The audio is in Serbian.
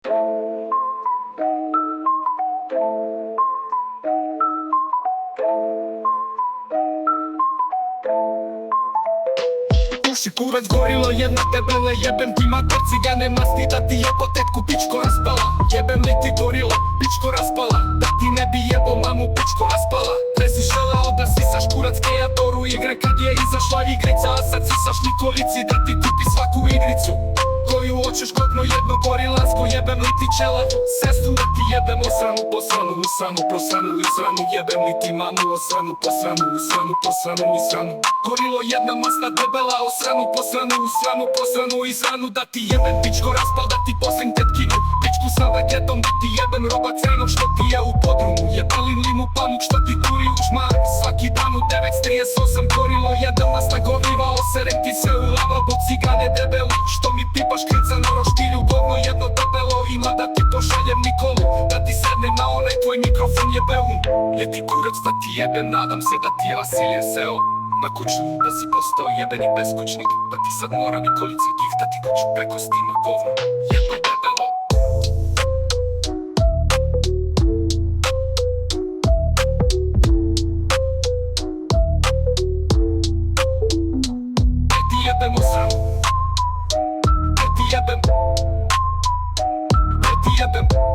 Uši kurac gorilo, jedna debele, jebem ti mater, cigane masti, da ti jepotetku pičko raspala. Jebem li ti gorilo, pičko raspala, da ti ne bi jebo mamu, pičko raspala. Tre si želeo da sisaš kurac kreatoru igre, kad je izašla igrica, a sad sisaš nikolici da ti kupi svaku igricu koju hoćeš, kopno jedno gorilansko, jebem li ti čela sestru, da ti jebem osranu, posranu, usranu, prosranu, usranu, jebem li ti mamu, osranu, posranu, usranu, posranu, usranu. Gorilo jedna masna debela, osranu, posranu, usranu, posranu, izranu, da ti jebem pičko raspal, da ti poslim tetkinu pičku sa raketom, da ti jebem roba crnog što ti je u podrumu, jebalim li mu pamuk što ti turi u žmar. Svaki dan u 9:38 gorilo jedna masna goriva, oserem ti se u lavabo, cigane debelu, što mi pipaš krica na roštilju, govno jedno debelo ima, da ti pošaljem Nikolu, da ti sednem na onaj tvoj mikrofon jebelu. Leti kurac da ti jebem, nadam se da ti je Vasilije seo na kuću, da si postao jebeni beskućnik, da ti sad mora Nikolica giftati kuću preko Steama, govno jedno debelo. Ti jebem osram, ti jebem, ti jebem.